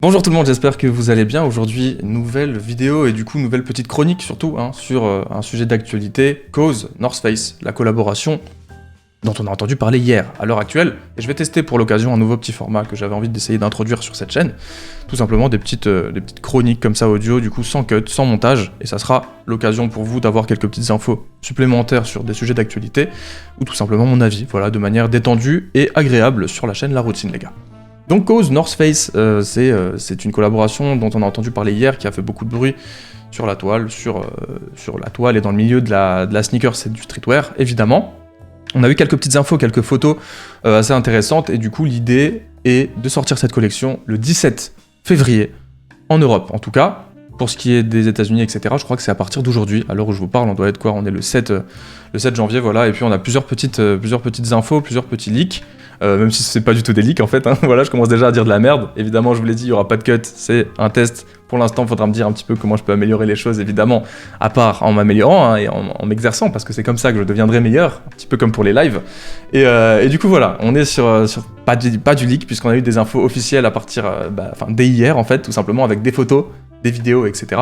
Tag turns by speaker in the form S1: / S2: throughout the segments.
S1: Bonjour tout le monde, j'espère que vous allez bien. Aujourd'hui, nouvelle vidéo et du coup nouvelle petite chronique surtout sur un sujet d'actualité, Cause North Face, la collaboration dont on a entendu parler hier à l'heure actuelle. Et je vais tester pour l'occasion un nouveau petit format que j'avais envie d'essayer d'introduire sur cette chaîne. Tout simplement des petites chroniques comme ça audio, du coup sans cut, sans montage. Et ça sera l'occasion pour vous d'avoir quelques petites infos supplémentaires sur des sujets d'actualité ou tout simplement mon avis, voilà, de manière détendue et agréable sur la chaîne La Routine les gars. Donc Cause North Face, c'est une collaboration dont on a entendu parler hier, qui a fait beaucoup de bruit sur la toile, sur la toile et dans le milieu de la sneakers et du streetwear, évidemment. On a eu quelques petites infos, quelques photos assez intéressantes, et du coup l'idée est de sortir cette collection le 17 février, en Europe en tout cas. Pour ce qui est des États-Unis, etc., je crois que c'est à partir d'aujourd'hui, à l'heure où je vous parle, on doit être quoi? On est le 7 janvier, voilà, et puis on a plusieurs petites infos, plusieurs petits leaks. Même si c'est pas du tout des leaks en fait, voilà, je commence déjà à dire de la merde. Évidemment, je vous l'ai dit, il y aura pas de cut, c'est un test. Pour l'instant, il faudra me dire un petit peu comment je peux améliorer les choses, évidemment, à part en m'améliorant et en m'exerçant, parce que c'est comme ça que je deviendrai meilleur, un petit peu comme pour les lives. Et du coup, voilà, on est sur pas du leak, puisqu'on a eu des infos officielles à partir, dès hier en fait, tout simplement, avec des photos, des vidéos, etc.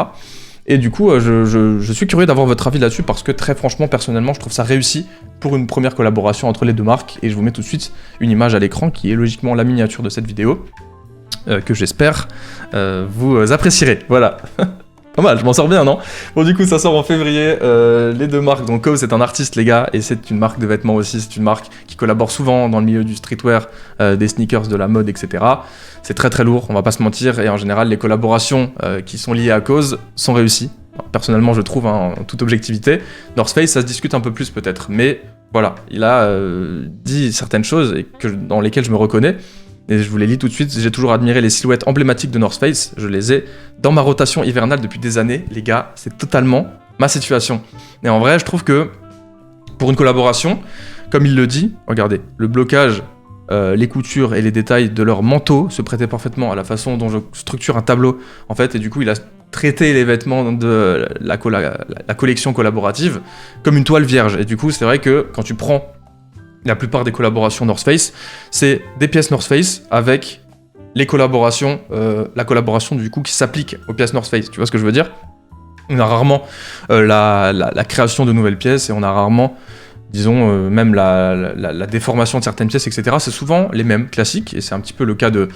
S1: Et du coup, je suis curieux d'avoir votre avis là-dessus parce que très franchement, personnellement, je trouve ça réussi pour une première collaboration entre les deux marques. Et je vous mets tout de suite une image à l'écran qui est logiquement la miniature de cette vidéo, que j'espère vous apprécierez. Voilà. Pas mal, je m'en sors bien, non? Bon, du coup, ça sort en février. Les deux marques, donc Cause, c'est un artiste, les gars, et c'est une marque de vêtements aussi. C'est une marque qui collabore souvent dans le milieu du streetwear, des sneakers, de la mode, etc. C'est très très lourd, on va pas se mentir, et en général, les collaborations qui sont liées à Cause sont réussies. Personnellement, je trouve, en toute objectivité. North Face, ça se discute un peu plus peut-être, mais voilà, il a dit certaines choses dans lesquelles je me reconnais. Et je vous les lis tout de suite, j'ai toujours admiré les silhouettes emblématiques de North Face, je les ai dans ma rotation hivernale depuis des années, les gars, c'est totalement ma situation. Et en vrai, je trouve que pour une collaboration, comme il le dit, regardez, le blocage, les coutures et les détails de leur manteau se prêtaient parfaitement à la façon dont je structure un tableau, en fait, et du coup, il a traité les vêtements de la collection collaborative comme une toile vierge. Et du coup, c'est vrai que quand tu prends la plupart des collaborations North Face, c'est des pièces North Face avec les collaborations, la collaboration du coup qui s'applique aux pièces North Face. Tu vois ce que je veux dire? On a rarement la création de nouvelles pièces et on a rarement, disons, même la déformation de certaines pièces, etc. C'est souvent les mêmes classiques et c'est un petit peu le cas de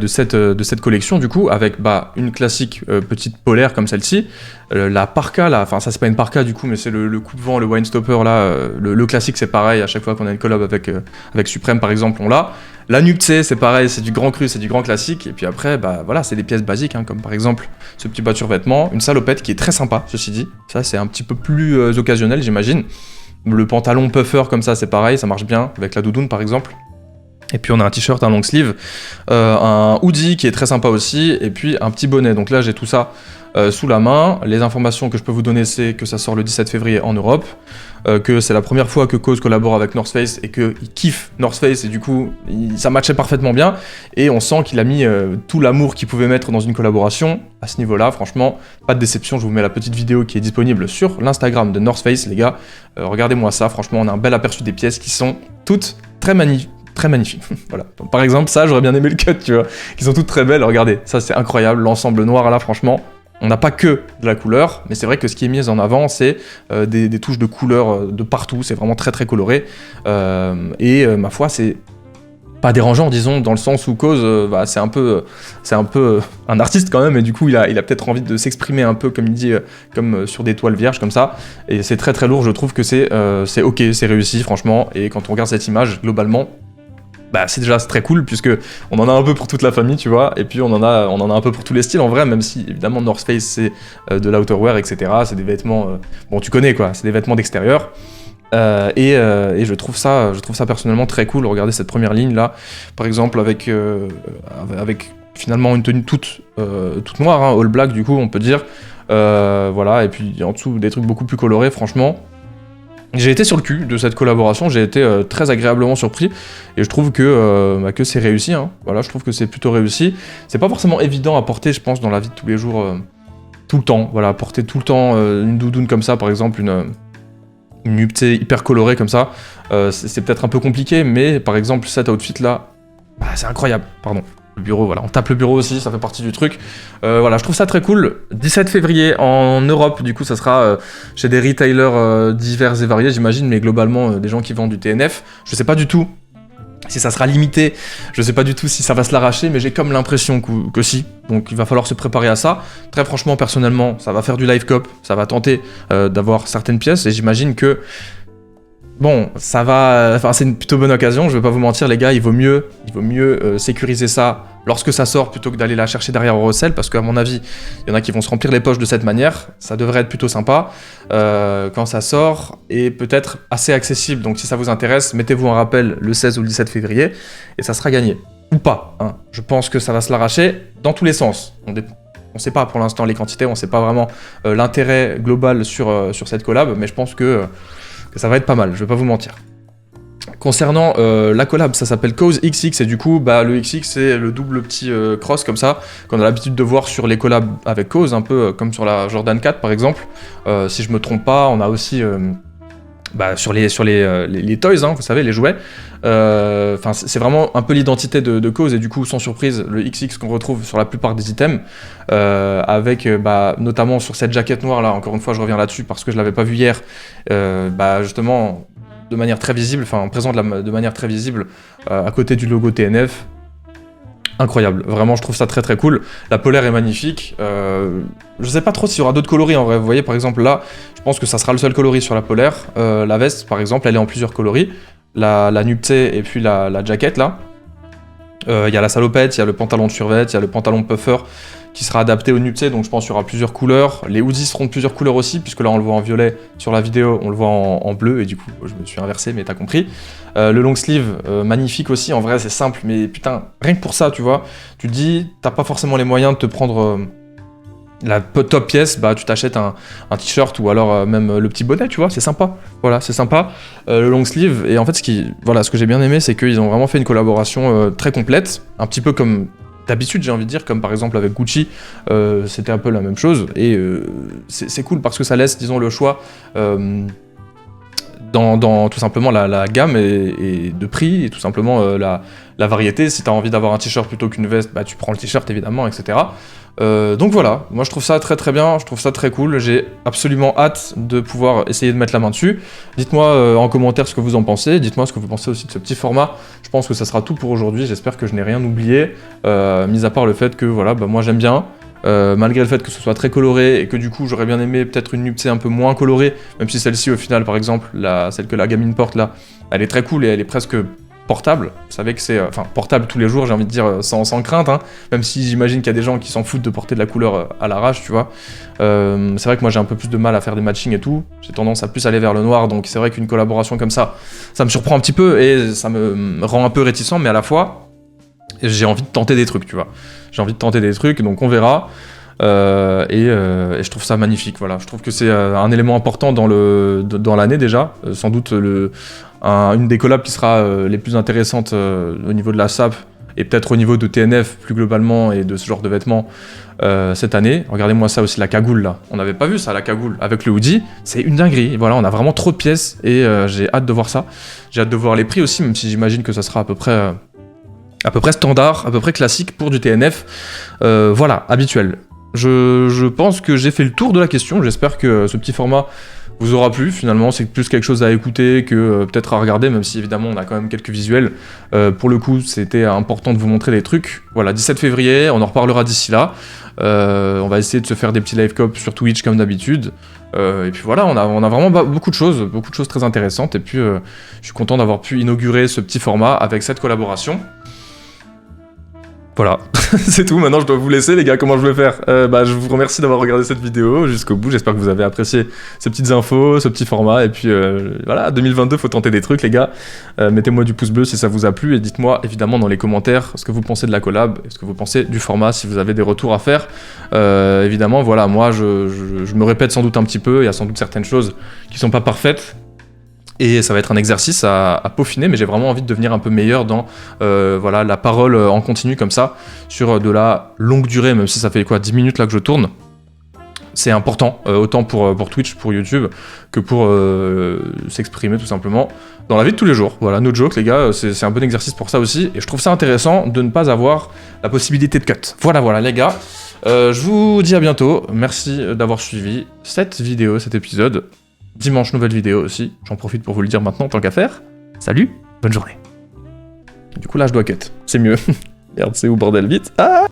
S1: cette collection du coup, avec une classique petite polaire comme celle-ci, la parka là, enfin ça c'est pas une parka du coup, mais c'est le coupe-vent, le windstopper là, le classique c'est pareil, à chaque fois qu'on a une collab avec Supreme par exemple, on l'a. La Nuptse c'est pareil, c'est du grand cru, c'est du grand classique, et puis après, voilà, c'est des pièces basiques, comme par exemple ce petit bas de survêtement, une salopette qui est très sympa, ceci dit, ça c'est un petit peu plus occasionnel j'imagine. Le pantalon puffer comme ça, c'est pareil, ça marche bien, avec la doudoune par exemple. Et puis on a un t-shirt, un long sleeve, un hoodie qui est très sympa aussi, et puis un petit bonnet. Donc là j'ai tout ça sous la main. Les informations que je peux vous donner, c'est que ça sort le 17 février en Europe, que c'est la première fois que Cause collabore avec North Face et qu'il kiffe North Face, et du coup ça matchait parfaitement bien. Et on sent qu'il a mis tout l'amour qu'il pouvait mettre dans une collaboration. À ce niveau-là, franchement, pas de déception. Je vous mets la petite vidéo qui est disponible sur l'Instagram de North Face, les gars. Regardez-moi ça, franchement, on a un bel aperçu des pièces qui sont toutes très magnifiques. Très magnifique. Voilà. Par exemple, ça, j'aurais bien aimé le cut, tu vois. Qui sont toutes très belles. Regardez, ça, c'est incroyable. L'ensemble noir, là, franchement, on n'a pas que de la couleur, mais c'est vrai que ce qui est mis en avant, c'est des touches de couleur de partout. C'est vraiment très, très coloré. Ma foi, c'est pas dérangeant, disons, dans le sens où Cause, c'est un peu un artiste quand même, et du coup, il a peut-être envie de s'exprimer un peu, comme il dit, comme sur des toiles vierges, comme ça. Et c'est très, très lourd. Je trouve que c'est ok, c'est réussi, franchement. Et quand on regarde cette image, globalement, c'est déjà très cool puisque on en a un peu pour toute la famille, tu vois, et puis on en a un peu pour tous les styles en vrai, même si évidemment North Face c'est de l'outerwear, etc. C'est des vêtements, bon tu connais quoi, c'est des vêtements d'extérieur. Et je trouve ça personnellement très cool. Regardez cette première ligne là, par exemple avec finalement une tenue toute noire, all black du coup on peut dire, voilà, et puis en dessous des trucs beaucoup plus colorés franchement. J'ai été sur le cul de cette collaboration, j'ai été très agréablement surpris et je trouve que c'est réussi, Voilà, je trouve que c'est plutôt réussi. C'est pas forcément évident à porter, je pense, dans la vie de tous les jours, tout le temps. Voilà, porter tout le temps une doudoune comme ça, par exemple, une Nuptse hyper colorée comme ça, c'est peut-être un peu compliqué, mais par exemple, cet outfit là, c'est incroyable, pardon. Le bureau, voilà, on tape le bureau aussi, ça fait partie du truc. Voilà, je trouve ça très cool. 17 février en Europe, du coup, ça sera chez des retailers divers et variés, j'imagine, mais globalement, des gens qui vendent du TNF. Je sais pas du tout si ça sera limité, je sais pas du tout si ça va se l'arracher, mais j'ai comme l'impression que si. Donc il va falloir se préparer à ça. Très franchement, personnellement, ça va faire du live cop, ça va tenter d'avoir certaines pièces, et j'imagine que bon, ça va. Enfin, c'est une plutôt bonne occasion, je vais pas vous mentir, les gars, il vaut mieux sécuriser ça lorsque ça sort plutôt que d'aller la chercher derrière au resell, parce qu'à mon avis, il y en a qui vont se remplir les poches de cette manière. Ça devrait être plutôt sympa quand ça sort et peut-être assez accessible. Donc, si ça vous intéresse, mettez-vous un rappel le 16 ou le 17 février et ça sera gagné. Ou pas, hein. Je pense que ça va se l'arracher dans tous les sens. On sait pas pour l'instant les quantités, on sait pas vraiment l'intérêt global sur cette collab, mais je pense que ça va être pas mal, je vais pas vous mentir. Concernant la collab, ça s'appelle Cause XX, et du coup, le XX, c'est le double petit cross comme ça, qu'on a l'habitude de voir sur les collabs avec Cause, un peu comme sur la Jordan 4 par exemple. Si je me trompe pas, on a aussi sur les toys, hein, vous savez, les jouets. C'est vraiment un peu l'identité de Cause, et du coup, sans surprise, le XX qu'on retrouve sur la plupart des items, avec notamment sur cette jaquette noire là, encore une fois je reviens là-dessus parce que je l'avais pas vu hier, justement de manière très visible, présent de manière très visible à côté du logo TNF. Incroyable, vraiment je trouve ça très très cool. La polaire est magnifique, je sais pas trop s'il y aura d'autres coloris en vrai, vous voyez par exemple là, je pense que ça sera le seul coloris sur la polaire. La veste par exemple, elle est en plusieurs coloris, la nuptse et puis la jaquette là. Il y a la salopette, il y a le pantalon de survêt, il y a le pantalon de puffer qui sera adapté au nuptse, donc je pense qu'il y aura plusieurs couleurs. Les hoodies seront de plusieurs couleurs aussi, puisque là on le voit en violet sur la vidéo, on le voit en bleu, et du coup je me suis inversé, mais t'as compris. Le long sleeve, magnifique aussi, en vrai c'est simple, mais putain, rien que pour ça, tu vois, tu te dis, t'as pas forcément les moyens de te prendre la top pièce, tu t'achètes un t-shirt ou alors même le petit bonnet, tu vois, c'est sympa. Voilà, c'est sympa. Le long sleeve, et en fait ce que j'ai bien aimé, c'est qu'ils ont vraiment fait une collaboration très complète, un petit peu comme d'habitude, j'ai envie de dire, comme par exemple avec Gucci, c'était un peu la même chose, et c'est cool parce que ça laisse, disons, le choix dans tout simplement la gamme et de prix, et tout simplement la variété. Si tu as envie d'avoir un t-shirt plutôt qu'une veste, tu prends le t-shirt évidemment, etc. Donc voilà, moi je trouve ça très très bien, je trouve ça très cool, j'ai absolument hâte de pouvoir essayer de mettre la main dessus. Dites-moi en commentaire ce que vous en pensez, dites-moi ce que vous pensez aussi de ce petit format. Je pense que ça sera tout pour aujourd'hui, j'espère que je n'ai rien oublié, mis à part le fait que voilà, moi j'aime bien, malgré le fait que ce soit très coloré et que du coup j'aurais bien aimé peut-être une nuptse un peu moins colorée, même si celle-ci au final par exemple, celle que la gamine porte là, elle est très cool et elle est presque portable. Vous savez que c'est portable tous les jours, j'ai envie de dire, sans crainte, hein, même si j'imagine qu'il y a des gens qui s'en foutent de porter de la couleur à l'arrache, tu vois. C'est vrai que moi j'ai un peu plus de mal à faire des matchings et tout, j'ai tendance à plus aller vers le noir, donc c'est vrai qu'une collaboration comme ça me surprend un petit peu et ça me rend un peu réticent, mais à la fois j'ai envie de tenter des trucs, tu vois. J'ai envie de tenter des trucs, donc on verra. Et je trouve ça magnifique, voilà. Je trouve que c'est un élément important dans l'année déjà, sans doute une des collabs qui sera les plus intéressantes au niveau de la SAP et peut-être au niveau de TNF plus globalement et de ce genre de vêtements cette année. Regardez-moi ça aussi, la cagoule là, on n'avait pas vu ça, la cagoule avec le hoodie, c'est une dinguerie. Voilà, on a vraiment trop de pièces et j'ai hâte de voir ça. J'ai hâte de voir les prix aussi, même si j'imagine que ça sera à peu près standard, à peu près classique pour du TNF, voilà, habituel. Je pense que j'ai fait le tour de la question, j'espère que ce petit format vous aura plu. Finalement c'est plus quelque chose à écouter que peut-être à regarder, même si évidemment on a quand même quelques visuels. Pour le coup c'était important de vous montrer des trucs. Voilà, 17 février, on en reparlera d'ici là. On va essayer de se faire des petits live cop sur Twitch comme d'habitude. Et puis voilà, on a vraiment beaucoup de choses très intéressantes, et puis je suis content d'avoir pu inaugurer ce petit format avec cette collaboration. Voilà, c'est tout, maintenant je dois vous laisser les gars, comment je vais faire je vous remercie d'avoir regardé cette vidéo jusqu'au bout, j'espère que vous avez apprécié ces petites infos, ce petit format, et puis voilà, 2022, faut tenter des trucs les gars, mettez-moi du pouce bleu si ça vous a plu, et dites-moi évidemment dans les commentaires ce que vous pensez de la collab, et ce que vous pensez du format, si vous avez des retours à faire. Évidemment, voilà, moi je me répète sans doute un petit peu, il y a sans doute certaines choses qui sont pas parfaites, et ça va être un exercice à peaufiner, mais j'ai vraiment envie de devenir un peu meilleur dans voilà, la parole en continu comme ça, sur de la longue durée, même si ça fait 10 minutes là que je tourne. C'est important, autant pour Twitch, pour YouTube, que pour s'exprimer tout simplement dans la vie de tous les jours. Voilà, no joke les gars, c'est un bon exercice pour ça aussi, et je trouve ça intéressant de ne pas avoir la possibilité de cut. Voilà les gars, je vous dis à bientôt, merci d'avoir suivi cette vidéo, cet épisode. Dimanche, nouvelle vidéo aussi, j'en profite pour vous le dire maintenant, tant qu'à faire. Salut, bonne journée. Du coup là je dois cut, c'est mieux. Merde, c'est où bordel, vite. Ah